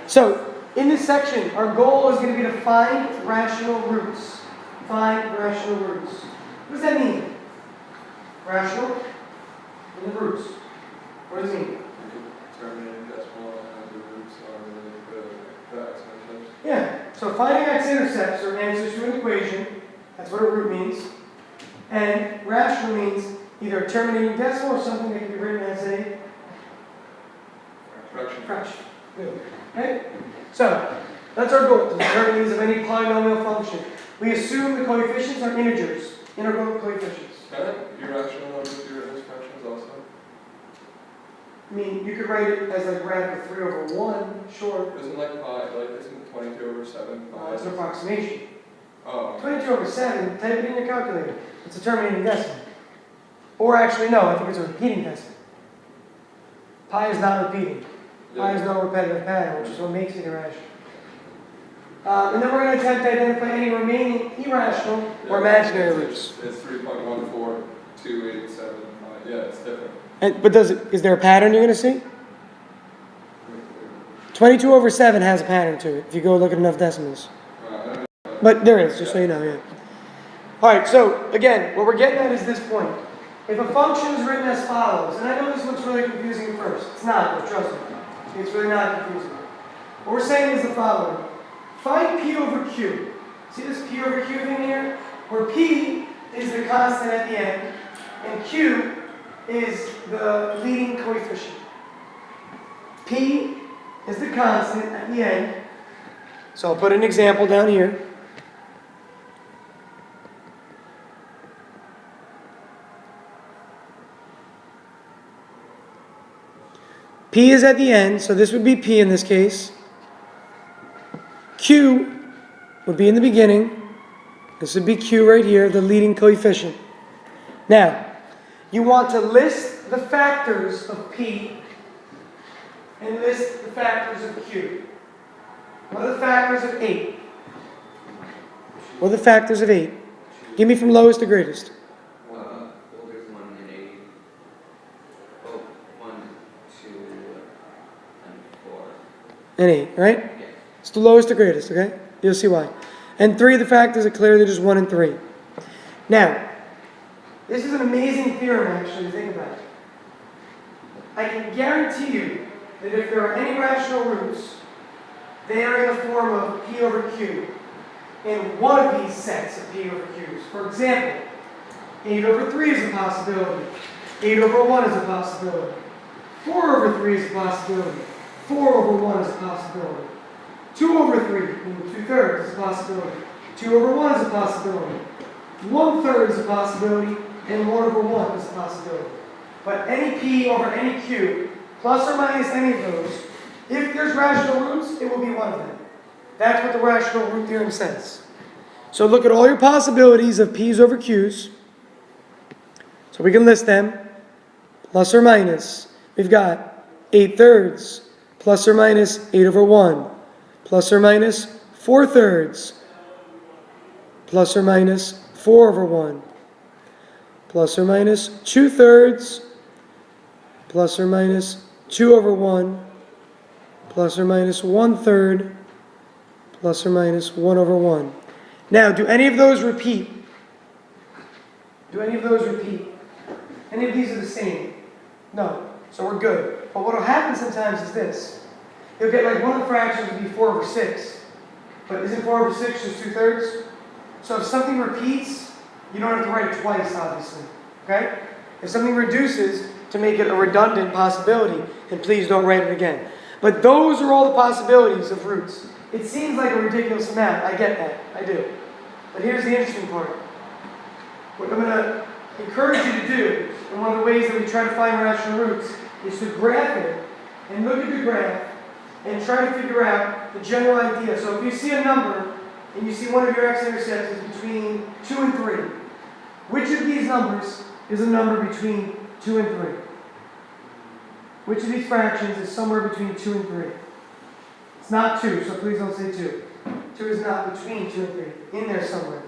So, in this section, our goal is going to be to find rational roots. Find rational roots. What does that mean? Rational and the roots. What does it mean? Terminating decimal and the roots are the x-intercepts. Yeah. So finding x-intercepts are answers to an equation. That's what a root means. And rational means either a terminating decimal or something that can be written as a fraction. Good. Okay? So, that's our goal, to determine these of any polynomial function. We assume the coefficients are integers, integral coefficients. Can irrational numbers be written as fractions also? I mean, you could write it as like radical 3 over 1, sure. Isn't like pi, isn't 22 over 7 pi? It's an approximation. Oh. 22 over 7, type it in your calculator. It's a terminating decimal. Or actually, no, I think it's a repeating decimal. Pi is not repeating. Pi is no repetitive pattern, which is what makes it irrational. And then we're going to attempt to identify any remaining irrational or imaginary roots. It's 3.14, 2, 8, 7, 5. Yeah, it's different. But is there a pattern you're going to see? 22 over 7 has a pattern to it, if you go look at enough decimals. But there is, just so you know, yeah. All right, so again, what we're getting at is this point. If a function is written as follows, and I know this looks really confusing at first. It's not, but trust me. It's really not confusing. What we're saying is the following. Find P over Q. See this P over Q thing here? Where P is the constant at the end, and Q is the leading coefficient. P is the constant at the end. So I'll put an example down here. P is at the end, so this would be P in this case. Q would be in the beginning. This would be Q right here, the leading coefficient. Now, you want to list the factors of P and list the factors of Q. What are the factors of 8? What are the factors of 8? Give me from lowest to greatest. There's 1 and 8. Oh, 1, 2, and 4. And 8, right? Yeah. It's the lowest to greatest, okay? You'll see why. And 3 of the factors are clearly just 1 and 3. Now, this is an amazing theorem, actually, to think about. I can guarantee you that if there are any rational roots, they are in the form of P over Q in one of these sets of P over Qs. For example, 8 over 3 is a possibility. 8 over 1 is a possibility. 4 over 3 is a possibility. 4 over 1 is a possibility. 2 over 3, meaning 2/3, is a possibility. 2 over 1 is a possibility. 1/3 is a possibility, and 1 over 1 is a possibility. But any P over any Q, plus or minus any of those, if there's rational roots, it will be one of them. That's what the rational root theorem says. So look at all your possibilities of P's over Q's. So we can list them. Plus or minus. We've got 8/3, plus or minus 8 over 1, plus or minus 4/3, plus or minus 4 over 1, plus or minus 2/3, plus or minus 2 over 1, plus or minus 1/3, plus or minus 1 over 1. Now, do any of those repeat? Do any of those repeat? Any of these are the same? No. So we're good. But what will happen sometimes is this. You'll get like one of the fractions would be 4 over 6. But isn't 4 over 6 just 2/3? So if something repeats, you don't have to write it twice, obviously. Okay? If something reduces to make it a redundant possibility, then please don't write it again. But those are all the possibilities of roots. It seems like a ridiculous amount. I get that. I do. But here's the interesting part. What I'm going to encourage you to do, and one of the ways that we try to find rational roots, is to graph it and look at the graph and try to figure out the general idea. So if you see a number and you see one of your x-intercepts is between 2 and 3, which of these numbers is a number between 2 and 3? Which of these fractions is somewhere between 2 and 3? It's not 2, so please don't say 2. 2 is not between 2 and 3. In there somewhere.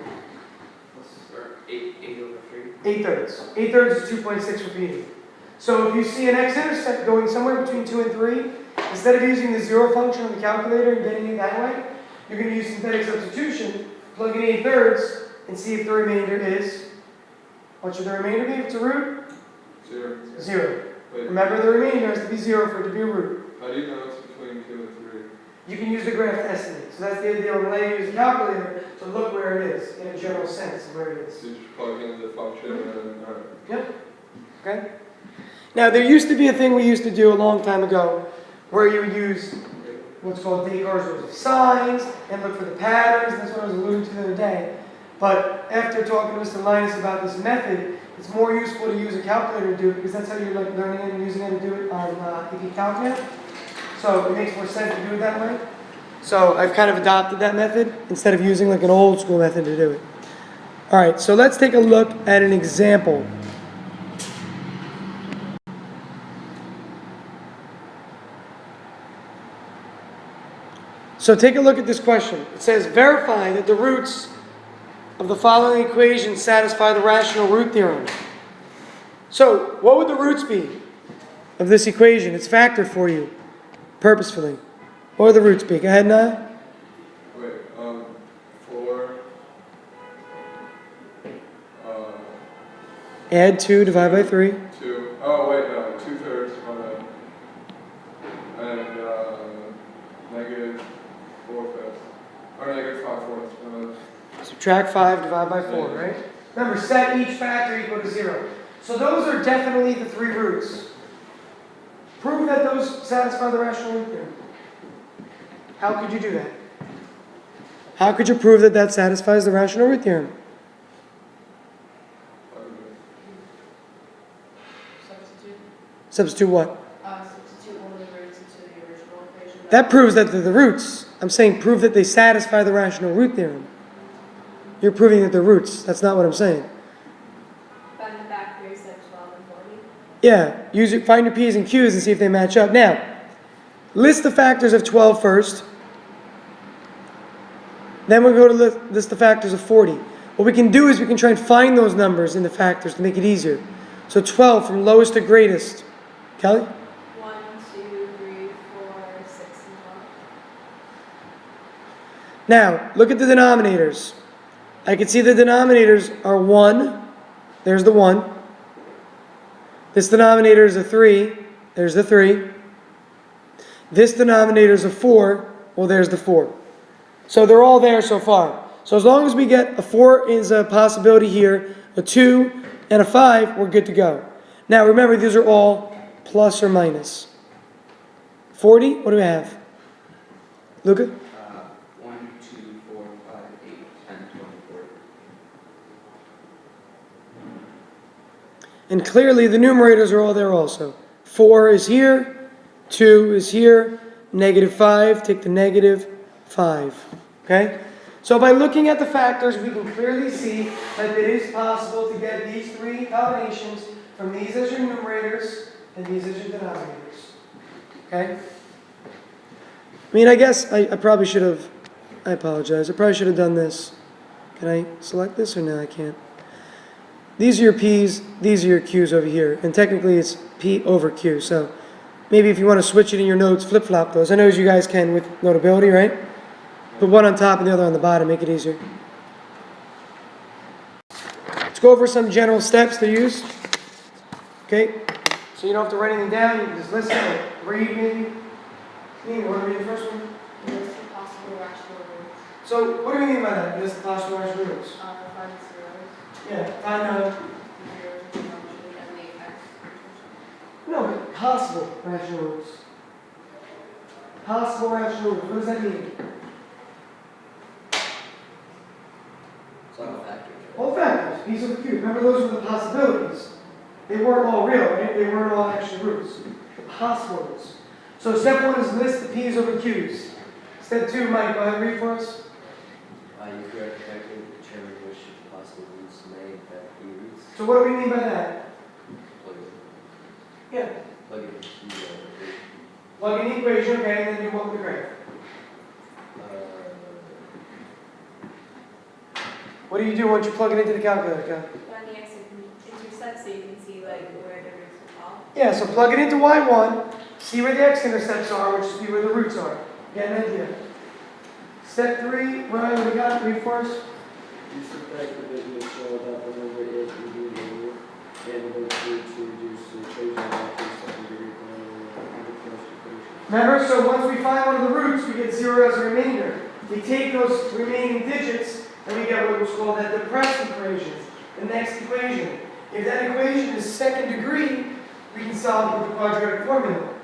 8 over 3. 8/3. 8/3 is 2.6 repeating. So if you see an x-intercept going somewhere between 2 and 3, instead of using the zero function on the calculator and getting it that way, you're going to use synthetic substitution, plug in 8/3, and see if the remainder is, what should the remainder be if it's a root? 0. 0. Wait, Remember, the remainder has to be 0 for it to be a root. how do you know it's between 2 and 3? You can use the graph to estimate. So that's the idea when I use a calculator to look where it is, in a general sense of where it is. So you just plug in the function and then, alright. Yep. Okay? Now, there used to be a thing we used to do a long time ago where you would use what's called Descartes' rules of signs and look for the patterns. That's what I was alluding to the other day. But after talking to Mr. Linus about this method, it's more useful to use a calculator to do it because that's how you're like learning it and using it to do it on AP Calc. So it makes more sense to do it that way. So I've kind of adopted that method instead of using like an old school method to do it. All right, so let's take a look at an example. So take a look at this question. It says, verify that the roots of the following equations satisfy the rational root theorem. So what would the roots be of this equation? It's factored for you purposefully. What would the roots be? Go ahead, Naya. Wait, 4. Add 2, divide by 3. 2. Oh, wait, no, 2/3. And negative 4/5. Or negative 5/4. Subtract 5, divide by 4, right? Remember, set each factor equal to 0. So those are definitely the 3 roots. Prove that those satisfy the rational root theorem. How could you do that? How could you prove that that satisfies the rational root theorem? Substitute what? Substitute one of the roots into the original equation. That proves that they're the roots. I'm saying prove that they satisfy the rational root theorem. You're proving that they're roots. That's not what I'm saying. Find the factors of 12 and 40. Yeah, find your P's and Q's and see if they match up. Now, list the factors of 12 first. Then we'll go to list the factors of 40. What we can do is we can try and find those numbers in the factors to make it easier. So 12 from lowest to greatest. Kelly? 1, 2, 3, 4, 6, and 12. Now, look at the denominators. I can see the denominators are 1. There's the 1. This denominator is a 3. There's the 3. This denominator is a 4. Well, there's the 4. So they're all there so far. So as long as we get a 4 is a possibility here, a 2 and a 5, we're good to go. Now remember, these are all plus or minus. 40, what do we have? Luca? 1, 2, 4, 5, 8, 10, 20, 40. And clearly the numerators are all there also. 4 is here, 2 is here, negative 5, take the negative 5. Okay? So by looking at the factors, we can clearly see that it is possible to get these 3 combinations from these as your numerators and these as your denominators. Okay? I mean, I guess I probably should have, I apologize, I probably should have done this. Can I select this or no, I can't? These are your P's, these are your Q's over here. And technically it's P over Q. So maybe if you want to switch it in your notes, flip-flop those. I know as you guys can with Notability, right? Put one on top and the other on the bottom, make it easier. Let's go over some general steps to use. Okay? So you don't have to write anything down, you can just listen or read maybe. You want to read the first one? List the possible rational roots. So what do you mean by that? List the possible rational roots. Find zeros. Yeah, find out. Zeros in the function and the x. No, but possible rational roots. Possible rational roots. What does that mean? It's all factors. All factors, P's over Q. Remember, those were the possibilities. They weren't all real, right? They weren't all actual roots. The possible roots. So step 1 is list the P's over Q's. Step 2, Mike, go ahead and read for us. You correctly determine which possible roots may affect the roots. So what do we mean by that? Plug Yeah. in the key Plug in the equation, okay, and then do what with the graph? What do you do once you plug it into the calculator, Cal? Find the x intercept so you can see like where the roots will fall. Yeah, so plug it into Y1, see where the x-intercepts are, which is where the roots are. Get an idea. Step 3, Ryan, what do you got? Read for us. You subtract the bit which show that the number is removed and the two to reduce the equation back to the second degree of the first equation. Remember, so once we find one of the roots, we get 0 as a remainder. We take those remaining digits and we get what was called that depressed equation, the next equation. If that equation is second degree, we can solve it with the quadratic formula.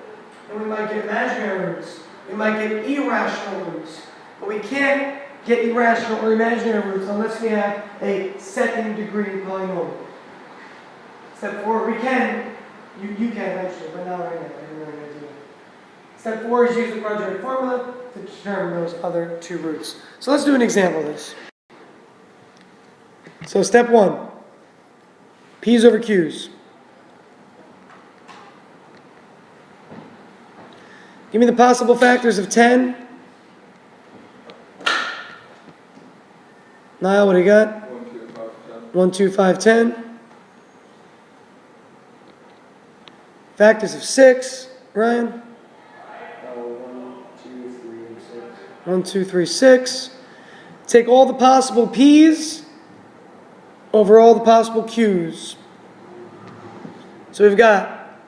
And we might get imaginary roots. We might get irrational roots. But we can't get irrational or imaginary roots unless we have a second degree polynomial. Step 4, we can, you can eventually, but not right now. I didn't really do that. Step 4 is use the quadratic formula to determine those other 2 roots. So let's do an example of this. So step 1, P's over Q's. Give me the possible factors of 10. Niall, what do you got? 1, 2, 5, 10. Factors of 6. Ryan? 1, 2, 3, and 6. 1, 2, 3, 6. Take all the possible P's over all the possible Q's. So we've got,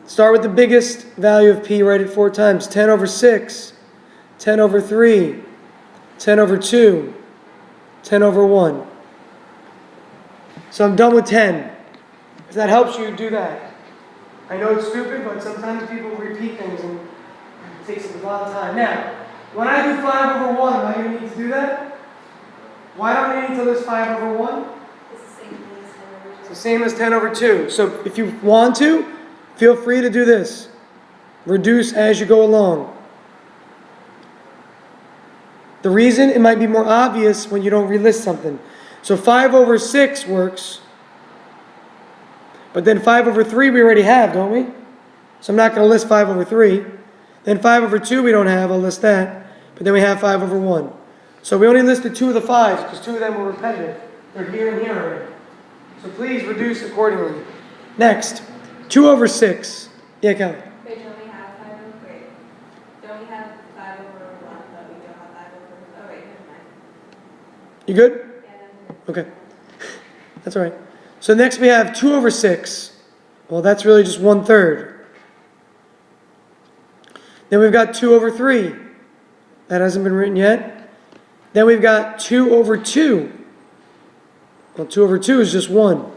start with the biggest value of P, write it 4 times. 10 over 6, 10 over 3, 10 over 2, 10 over 1. So I'm done with 10. If that helps you, do that. I know it's stupid, but sometimes people repeat things and it takes a lot of time. Now, when I do 5 over 1, am I going to need to do that? Why don't I need to list 5 over 1? It's the same thing as 10 over 2. It's the same as 10 over 2. So if you want to, feel free to do this. Reduce as you go along. The reason, it might be more obvious when you don't relist something. So 5 over 6 works. But then 5 over 3 we already have, don't we? So I'm not going to list 5 over 3. Then 5 over 2 we don't have, I'll list that. But then we have 5 over 1. So we only listed 2 of the 5s because 2 of them were repetitive. They're here and here already. So please reduce accordingly. Next, 2 over 6. Yeah, Kelly. Wait, don't we have 5 over, wait. Don't we have 5 over 1, but we don't have 5 over, oh wait, never mind. You good? Yeah, then Okay. That's all right. So next we have 2 over 6. Well, that's really just 1/3. Then we've got 2 over 3. That hasn't been written yet. Then we've got 2 over 2. Well, 2 over 2 is just 1.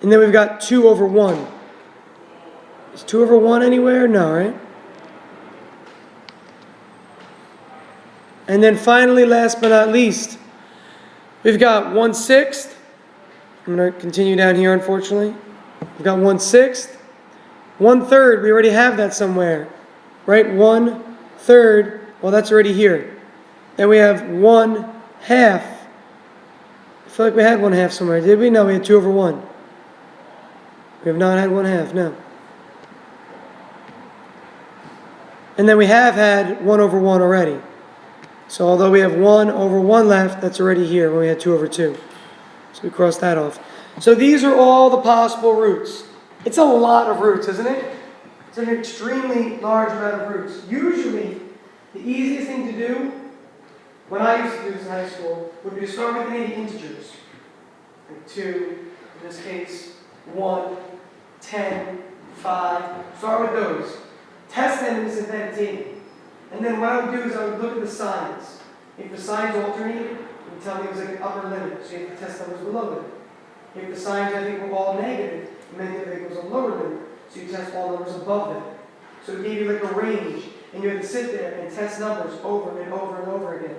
And then we've got 2 over 1. Is 2 over 1 anywhere? No, right? And then finally, last but not least, we've got 1/6. I'm going to continue down here, unfortunately. We've got 1/6. 1/3, we already have that somewhere. Right? 1/3, well, that's already here. Then we have 1/2. I feel like we had 1/2 somewhere. Did we? No, we had 2 over 1. We have not had 1/2, no. And then we have had 1 over 1 already. So although we have 1 over 1 left, that's already here when we had 2 over 2. So we cross that off. So these are all the possible roots. It's a lot of roots, isn't it? It's an extremely large amount of roots. Usually, the easiest thing to do, when I used to do this in high school, would be to start with any integers. Like 2, in this case, 1, 10, 5. Start with those. Test them in the synthetic table. And then what I would do is I would look at the signs. If the signs alternated, it would tell me it was like an upper limit, so you have to test numbers below limit. If the signs I think were all negative, it meant that it was a lower limit, so you test all numbers above them. So it gave you like a range, and you had to sit there and test numbers over and over and over again.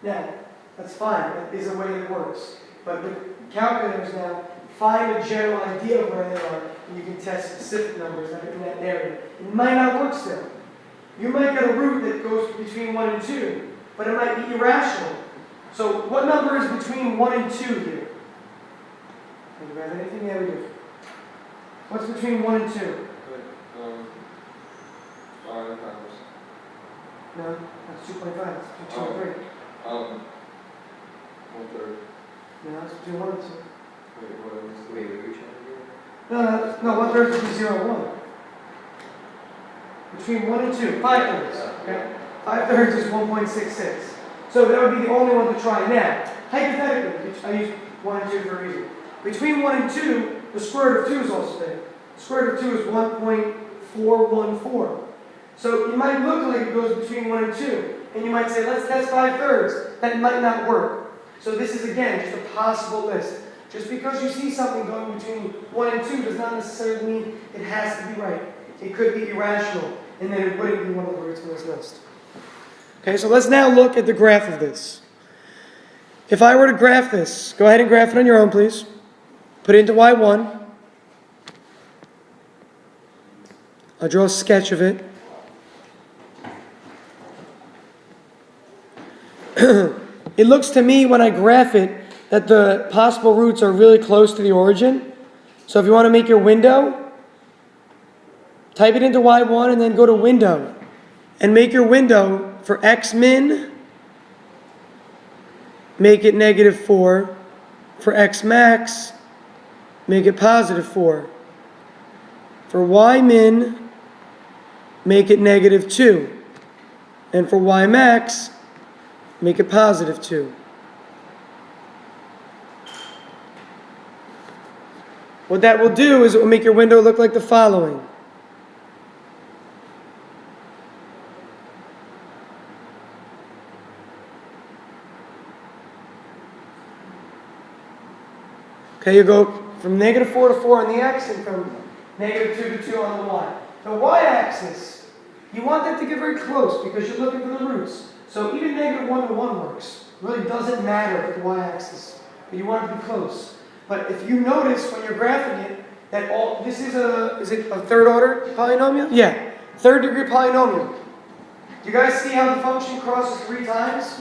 Now, that's fine, that is a way that works. But with calculators now, find a general idea of where they are, and you can test specific numbers that are in that area. It might not work still. You might get a root that goes between 1 and 2, but it might be irrational. So what number is between 1 and 2 here? Do you have anything? Yeah, we do. What's between 1 and 2? 5 times. No, that's 2.5. That's 2 and 3. 1/3. No, that's between 1 and 2. Wait, what is Wait, what are you trying to do? No, 1/3 is 0 and 1. between 1 and 2, 5 thirds, okay? 5 thirds is 1.66. So that would be the only one to try. Now, hypothetically, I use 1 and 2 for a reason. Between 1 and 2, the square root of 2 is also there. The square root of 2 is 1.414. So it might look like it goes between 1 and 2. And you might say, let's test 5 thirds. That might not work. So this is, again, just a possible list. Just because you see something going between 1 and 2 does not necessarily mean it has to be right. It could be irrational, and then it wouldn't be one of the roots in this list. Okay, so let's now look at the graph of this. If I were to graph this, go ahead and graph it on your own, please. Put it into y1. I'll draw a sketch of it. It looks to me when I graph it that the possible roots are really close to the origin. So if you want to make your window, type it into y1 and then go to window. And make your window for x min, make it -4. For x max, make it +4. For y min, make it -2. And for y max, make it +2. What that will do is it will make your window look like the following. Okay, you go from -4 to 4 on the x and from -2 to 2 on the y. The y-axis, you want that to get very close because you're looking for the roots. So even -1 to 1 works. It really doesn't matter with the y-axis, but you want it to be close. But if you notice when you're graphing it, that this is it a third order polynomial? Yeah, third degree polynomial. Do you guys see how the function crosses 3 times?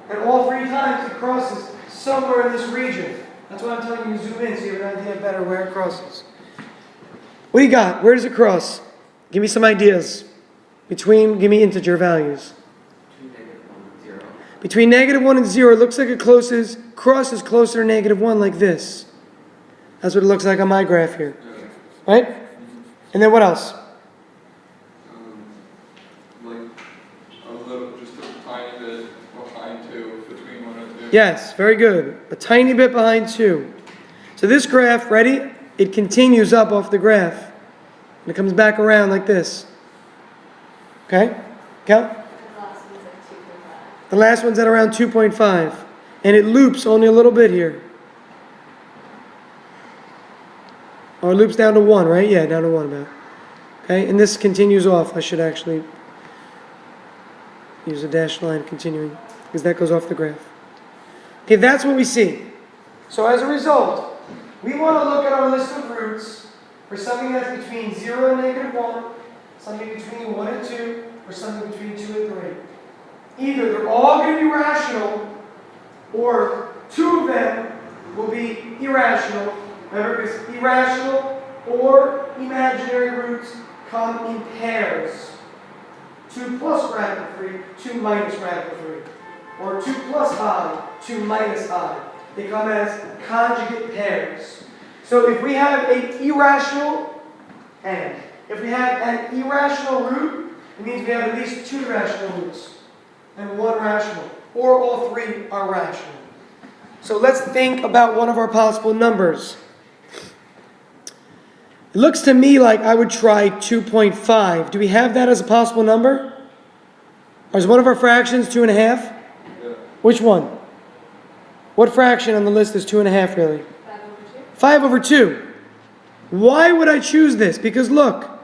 And all 3 times it crosses somewhere in this region. That's why I'm telling you to zoom in so you have an idea better where it crosses. What do you got? Where does it cross? Give me some ideas. Give me integer values. Between -1 and 0, it looks like it crosses closer to -1 like this. That's what it looks like on my graph here. Right? And then what else? Like a little, just a tiny bit behind 2, between 1 and 2. Yes, very good. A tiny bit behind 2. So this graph, ready? It continues up off the graph. And it comes back around like this. Okay? Count. The last one's at around 2.5. And it loops only a little bit here. Or it loops down to 1, right? Yeah, down to 1 about. Okay, and this continues off. I should actually use a dashed line continuing, because that goes off the graph. Okay, that's what we see. So as a result, we want to look at our list of roots for something that's between 0 and -1, something between 1 and 2, or something between 2 and 3. Either they're all going to be rational, or 2 of them will be irrational. Remember, because irrational or imaginary roots come in pairs. 2 plus radical 3, 2 minus radical 3. Or 2 plus I, 2 minus I. They come as conjugate pairs. So if we have an irrational and if we have an irrational root, it means we have at least 2 rational roots and 1 rational. Or all 3 are rational. So let's think about one of our possible numbers. It looks to me like I would try 2.5. Do we have that as a possible number? Or is one of our fractions 2.5? Yeah. Which one? What fraction on the list is 2.5 really? 5 over 2. Why would I choose this? Because look,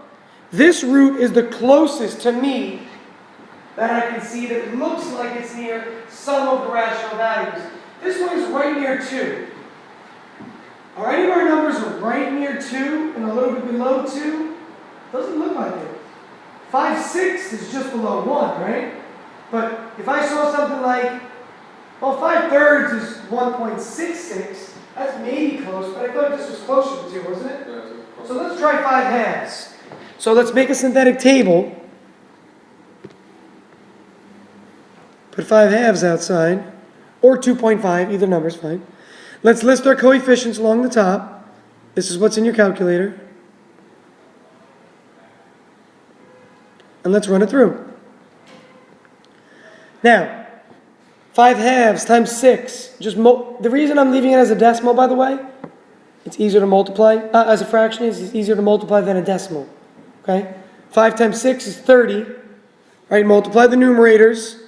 this root is the closest to me that I can see that looks like it's near some of the rational values. This one is right near 2. Are any of our numbers right near 2 and a little bit below 2? Doesn't look like it. 5, 6 is just below 1, right? But if I saw something like, well, 5 thirds is 1.66, that's maybe close, but I thought this was closer to 2, wasn't it? Yeah, So let's try 5 halves. So let's make a synthetic table. Put 5 halves outside, or 2.5, either number is fine. Let's list our coefficients along the top. This is what's in your calculator. And let's run it through. Now, 5 halves times 6. The reason I'm leaving it as a decimal, by the way, it's easier to multiply. As a fraction, it's easier to multiply than a decimal. Okay? 5 times 6 is 30. Right? Multiply the numerators.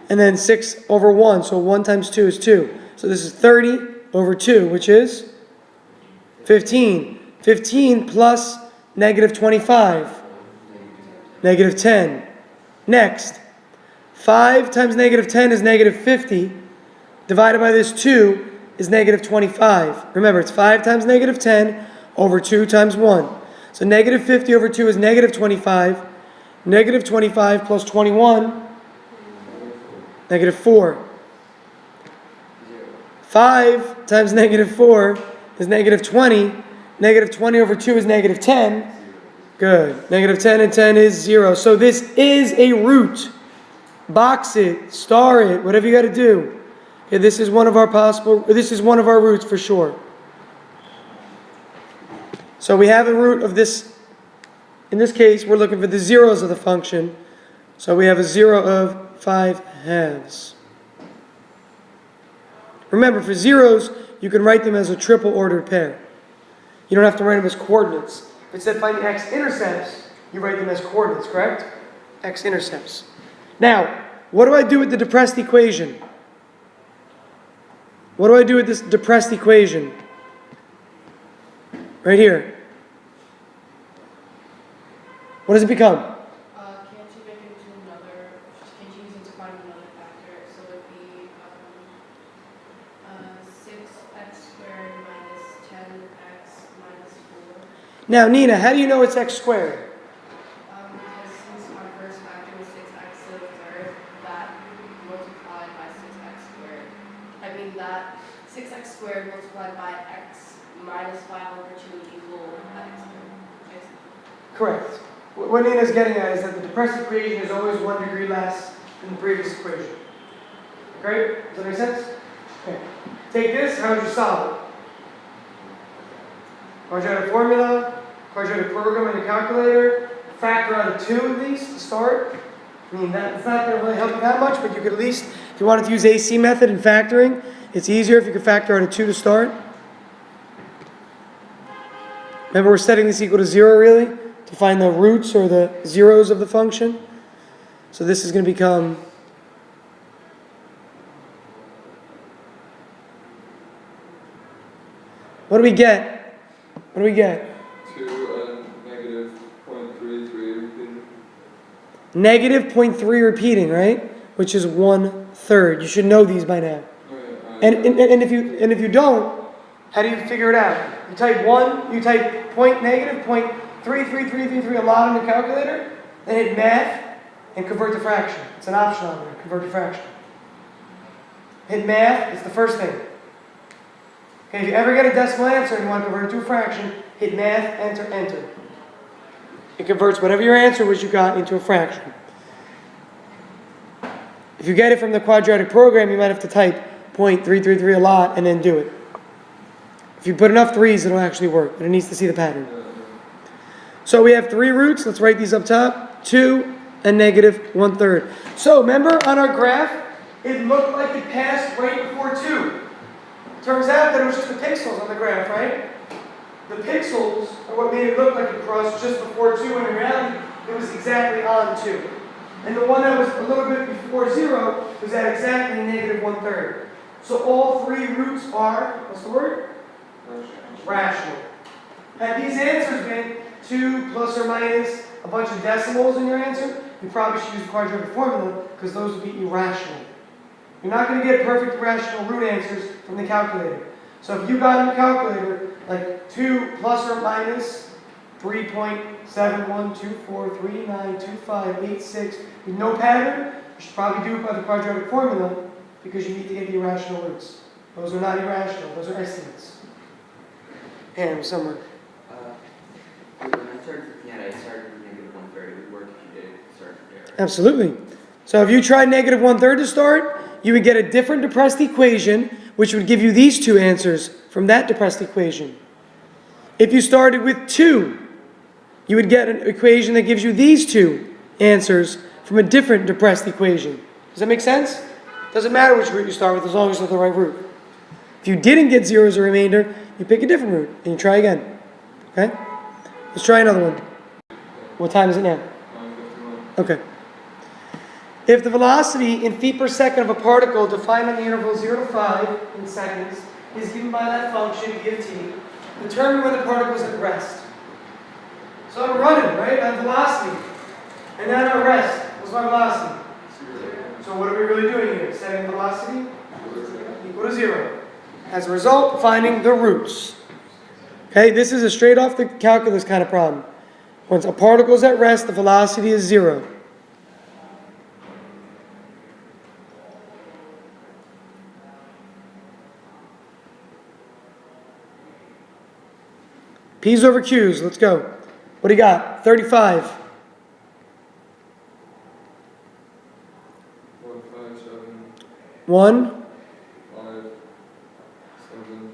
And then 6 over 1. So 1 times 2 is 2. So this is 30 over 2, which is 15. 15 plus negative 25. Negative 10. Next. 5 times negative 10 is negative 50. Divided by this 2 is negative 25. Remember, it's 5 times negative 10 over 2 times 1. So negative 50 over 2 is negative 25. Negative 25 plus 21, negative 4. 5 times negative 4 is negative 20. Negative 20 over 2 is negative 10. Good. Negative 10 and 10 is 0. So this is a root. Box it, star it, whatever you got to do. Okay, this is one of our roots for sure. So we have a root of this. In this case, we're looking for the zeros of the function. So we have a 0 of 5 halves. Remember, for zeros, you can write them as a triple ordered pair. You don't have to write them as coordinates. If it said find the x-intercepts, you write them as coordinates, correct? X-intercepts. Now, what do I do with the depressed equation? What do I do with this depressed equation? Right here. What does it become? Can't you make it into can't you use it to find another factor? So it would be 6x squared minus 10x minus 4. Now, Nina, how do you know it's x squared? Because since our first factor was 6x to the third, that multiplied by 6x squared. I mean that 6x squared multiplied by x minus 5 over 2 would equal x squared. Correct. What Nina's getting at is that the depressed equation is always 1 degree less than the previous equation. Great? Does that make sense? Okay. Take this, how would you solve it? Quadratic formula, quadratic program on your calculator, factor out of 2 at least to start. I mean, it's not going to really help you that much, but you could at least, if you wanted to use AC method in factoring, it's easier if you could factor out of 2 to start. Remember, we're setting this equal to 0 really, to find the roots or the zeros of the function. So this is going to become what do we get? What do we get? 2 and negative 0.33 repeated. Negative 0.3 repeating, right? Which is 1/3. You should know these by now. Oh, yeah, And if you don't, how do you figure it out? You type 1, you type negative 0.33333 a lot on your calculator, then hit math and convert to fraction. It's an option on there, convert to fraction. Hit math, it's the first thing. Okay, if you ever get a decimal answer and you want to convert it to a fraction, hit math, enter, enter. It converts whatever your answer was you got into a fraction. If you get it from the quadratic program, you might have to type 0.333 a lot and then do it. If you put enough 3's, it'll actually work, but it needs to see the pattern. So we have 3 roots. Let's write these up top. 2 and negative 1/3. So remember on our graph, it looked like it passed right before 2. Turns out that it was just the pixels on the graph, right? The pixels are what made it look like it crossed just before 2, and in reality, it was exactly on 2. And the one that was a little bit before 0 was at exactly negative 1/3. So all 3 roots are, what's the word? Rational. Had these answers been 2 plus or minus a bunch of decimals in your answer, you probably should use the quadratic formula because those would be irrational. You're not going to get perfect irrational root answers from the calculator. So if you got in the calculator like 2 plus or minus 3.7124392586 with no pattern, you should probably do it by the quadratic formula because you need to get the irrational roots. Those are not irrational, those are estimates. And somewhere. When I started looking at it, I started with negative 1/3. It would work if you did start from there. Absolutely. So if you tried negative 1/3 to start, you would get a different depressed equation, which would give you these 2 answers from that depressed equation. If you started with 2, you would get an equation that gives you these 2 answers from a different depressed equation. Does that make sense? Doesn't matter which root you start with as long as it's the right root. If you didn't get 0 as a remainder, you pick a different root and you try again. Okay? Let's try another one. What time is it now? 9:51. Okay. If the velocity in feet per second of a particle defined on the interval 0 to 5 in seconds is given by that function v of t, determine when the particle is at rest. So I'm running, right? I have velocity. And then I'm at rest. What's my velocity? So what are we really doing here? Setting velocity equal to 0. As a result, finding the roots. Okay, this is a straight off the calculus kind of problem. Once a particle is at rest, the velocity is 0. P's over Q's, let's go. What do you got? 35. 1, 5, 7, 1, 5, 7.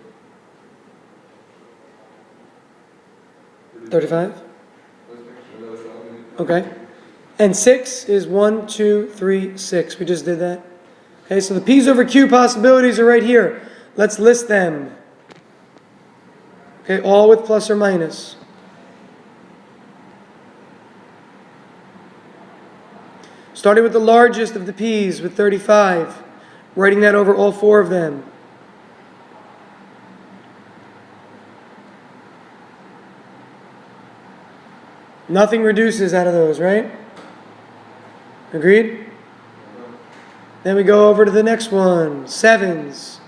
35. Let's make sure that's on me. Okay. And 6 is 1, 2, 3, 6. We just did that. Okay, so the P's over Q possibilities are right here. Let's list them. Okay, all with plus or minus. Starting with the largest of the P's with 35. Writing that over all 4 of them. Nothing reduces out of those, right? Agreed? Then we go over to the next one. 7s.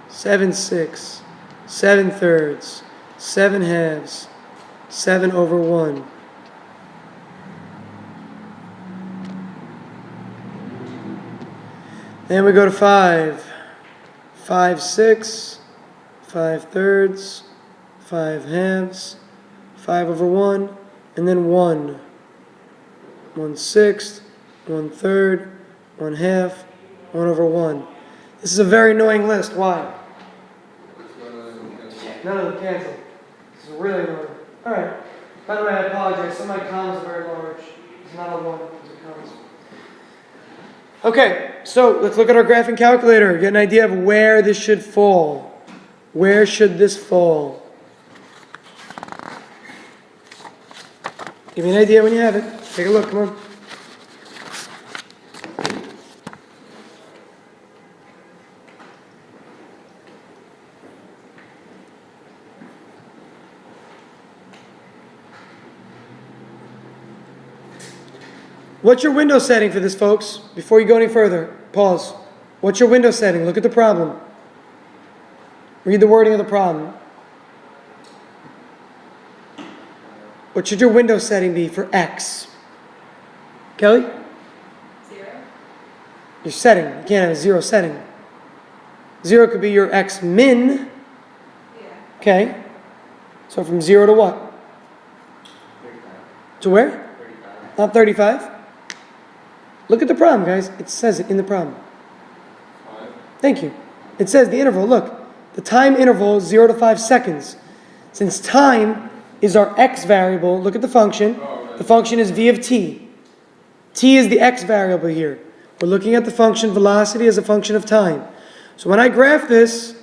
7 6. 7 thirds. 7 halves. 7 over 1. Then we go to 5. 5 6. 5 thirds. 5 halves. 5 over 1. And then 1. 1 sixth. 1 third. 1 half. 1 over 1. This is a very annoying list. Why? None of them cancel. This is really annoying. Alright. By the way, I apologize. Some of my commas are very large. It's not a 1. It's a commas. Okay, so let's look at our graphing calculator. Get an idea of where this should fall. Where should this fall? Give me an idea when you have it. Take a look, come on. What's your window setting for this, folks? Before you go any further, pause. What's your window setting? Look at the problem. Read the wording of the problem. What should your window setting be for x? Kelly? 0. Your setting. You can't have a 0 setting. 0 could be your x min. Yeah. Okay. So from 0 to what? 35. To where? 35. Not 35. Look at the problem, guys. It says it in the problem. 5. Thank you. It says the interval. Look, the time interval is 0 to 5 seconds. Since time is our x variable, look at the function. The function is v of t. T is the x variable here. We're looking at the function velocity as a function of time. So when I graph this,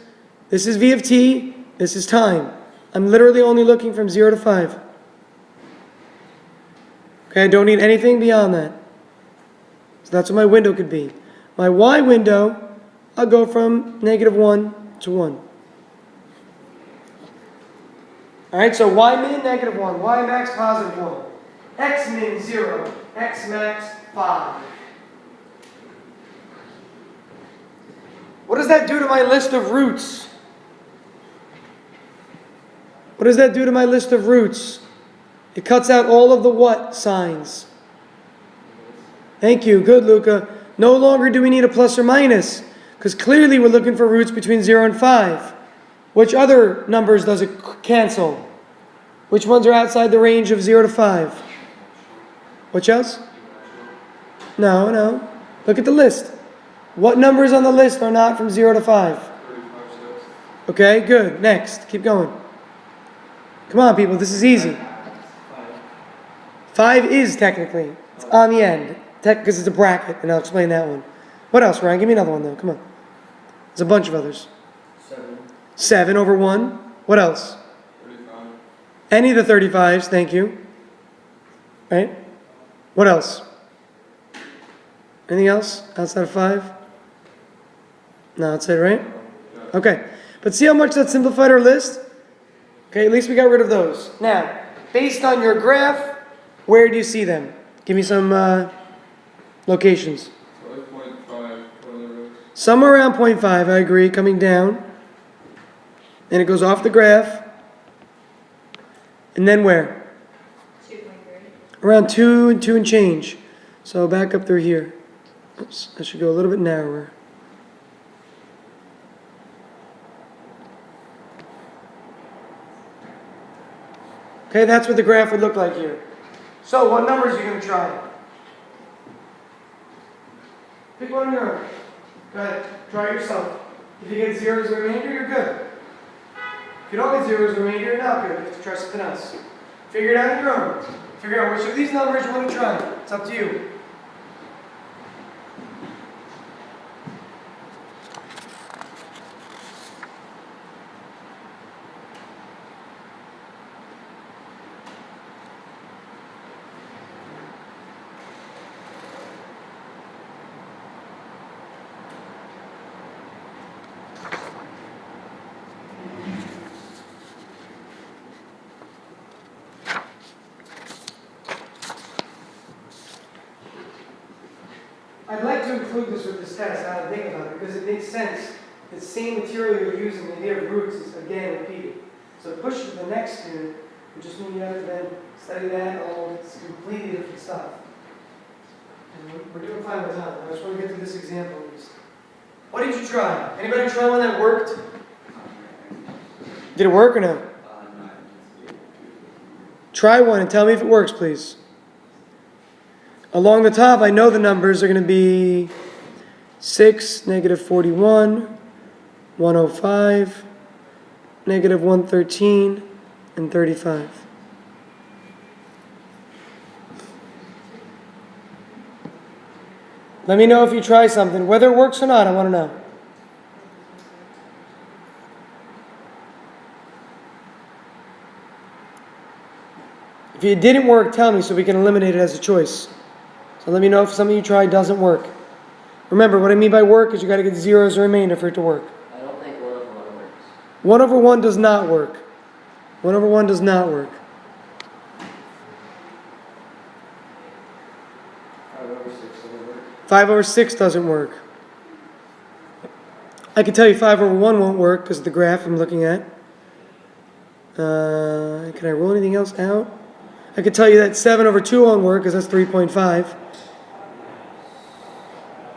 this is v of t, this is time. I'm literally only looking from 0 to 5. Okay, I don't need anything beyond that. So that's what my window could be. My y window, I'll go from -1 to 1. Alright, so y min -1, y max +1, x min 0, x max 5. What does that do to my list of roots? What does that do to my list of roots? It cuts out all of the what signs? Thank you. Good, Luca. No longer do we need a plus or minus, because clearly we're looking for roots between 0 and 5. Which other numbers does it cancel? Which ones are outside the range of 0 to 5? Which else? No, no. Look at the list. What numbers on the list are not from 0 to 5? 35 steps. Okay, good. Next. Keep going. Come on, people. This is easy. 5 is technically. It's on the end, because it's a bracket, and I'll explain that one. What else, Ryan? Give me another one, though. Come on. There's a bunch of others. 7. 7 over 1. What else? 35. Any of the 35s, thank you. Right? What else? Anything else outside of 5? No, that's it, right? Yeah. Okay. But see how much that simplified our list? Okay, at least we got rid of those. Now, based on your graph, where do you see them? Give me some locations. So like 0.5, what are the rows? Somewhere around 0.5, I agree, coming down. And it goes off the graph. And then where? 2.3. Around 2 and change. So back up through here. Oops, I should go a little bit narrower. Okay, that's what the graph would look like here. So what numbers are you going to try? Pick one on your own. Go ahead, try it yourself. If you get 0 as a remainder, you're good. If you don't get 0 as a remainder, you're not good. You have to try something else. Figure it out on your own. Figure out which of these numbers you want to try. It's up to you. I'd like to include this with this test, how to think about it, because it makes sense. The same material you're using, the idea of roots is again repeated. So push it to the next student, it just means you have to then study that, all it's completely different stuff. And we're doing fine with time. I just want to get to this example at least. What did you try? Anybody try one that worked? Did it work or no? No, I didn't. Try one and tell me if it works, please. Along the top, I know the numbers are going to be 6, negative 41, 105, negative 113, and 35. Let me know if you try something. Whether it works or not, I want to know. If it didn't work, tell me so we can eliminate it as a choice. So let me know if something you tried doesn't work. Remember, what I mean by work is you got to get 0 as a remainder for it to work. I don't think 1 over 1 works. 1 over 1 does not work. 1 over 1 does not work. 5 over 6 doesn't work. 5 over 6 doesn't work. I can tell you 5 over 1 won't work because of the graph I'm looking at. Can I rule anything else out? I could tell you that 7 over 2 won't work because that's 3.5.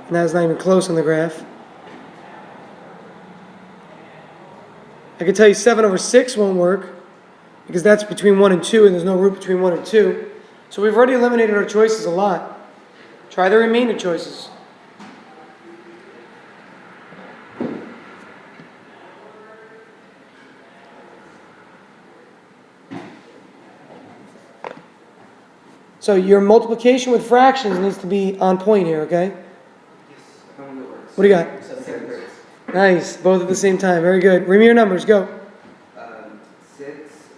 And that's not even close on the graph. I could tell you 7 over 6 won't work because that's between 1 and 2 and there's no root between 1 and 2. So we've already eliminated our choices a lot. Try the remainder choices. So your multiplication with fractions needs to be on point here, okay? Yes, I found one that works. What do you got? 7/3. Nice, both at the same time. Very good. Read me your numbers, go. 6,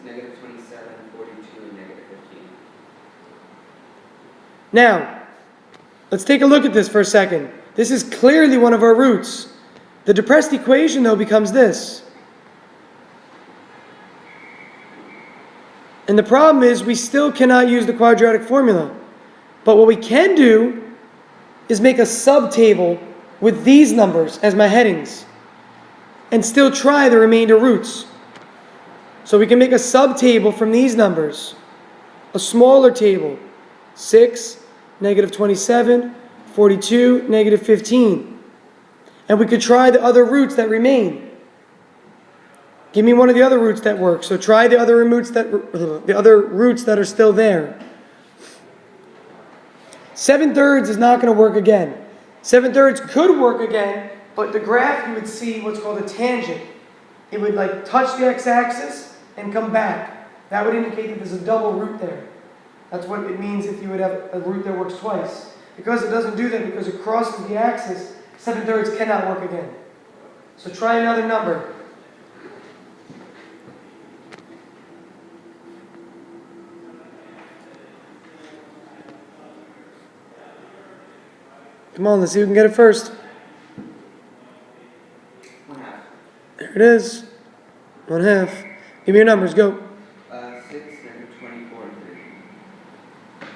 negative 27, 42, and negative 15. Now, let's take a look at this for a second. This is clearly one of our roots. The depressed equation, though, becomes this. And the problem is we still cannot use the quadratic formula. But what we can do is make a subtable with these numbers as my headings and still try the remainder roots. So we can make a subtable from these numbers, a smaller table, 6, negative 27, 42, negative 15. And we could try the other roots that remain. Give me one of the other roots that work. So try the other roots that are still there. 7/3 is not going to work again. 7/3 could work again, but the graph you would see what's called a tangent. It would like touch the x-axis and come back. That would indicate that there's a double root there. That's what it means if you would have a root that works twice. Because it doesn't do that, because it crosses the axis, 7/3 cannot work again. So try another number. Come on, let's see who can get it first. 1/2. There it is. 1/2. Give me your numbers, go. 6, -24, and 3.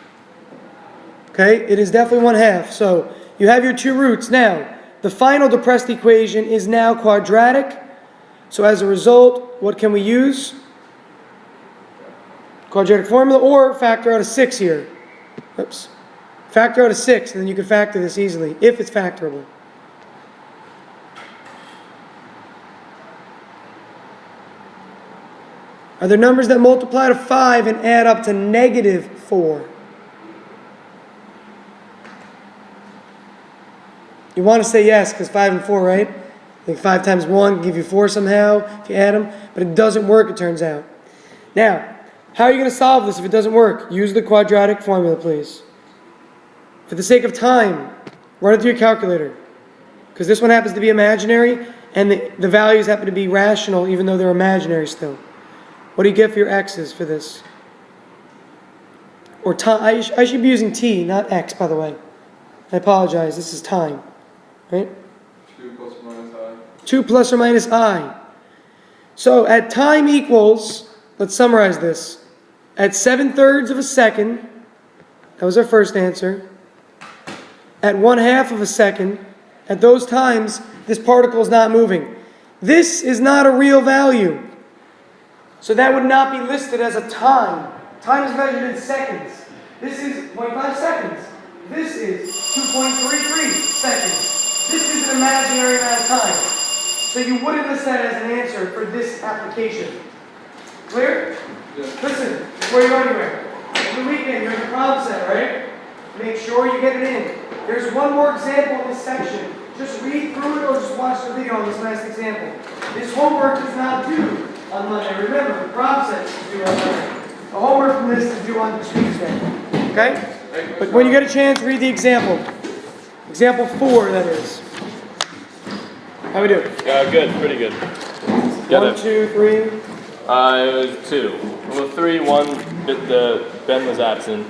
Okay, it is definitely 1/2. So you have your two roots. Now, the final depressed equation is now quadratic. So as a result, what can we use? Quadratic formula, or factor out of 6 here. Oops. Factor out of 6, and then you can factor this easily, if it's factorable. Are there numbers that multiply to 5 and add up to -4? You want to say yes, because 5 and 4, right? I think 5 times 1 can give you 4 somehow, if you add them. But it doesn't work, it turns out. Now, how are you going to solve this if it doesn't work? Use the quadratic formula, please. For the sake of time, run it through your calculator. Because this one happens to be imaginary, and the values happen to be rational, even though they're imaginary still. What do you get for your x's for this? Or time? I should be using t, not x, by the way. I apologize, this is time. Right? 2 plus or minus I. 2 plus or minus I. So at time equals, let's summarize this. At 7/3 of a second, that was our first answer. At 1/2 of a second, at those times, this particle is not moving. This is not a real value. So that would not be listed as a time. Time is measured in seconds. This is 0.5 seconds. This is 2.33 seconds. This is an imaginary amount of time. So you wouldn't list that as an answer for this application. Clear? Yeah. Listen, before you go anywhere, every weekend you're in the problem set, right? Make sure you get it in. There's one more example in this section. Just read through it or just watch the video on this last example. This homework is not due on Monday. Remember, the problem set is due on Monday. The homework from this is due on Tuesday. Okay? But when you get a chance, read the example. Example 4, that is. How we do? Good, pretty good. Got 1, 2, 3. It was 2. Well, 3, 1. Ben was absent.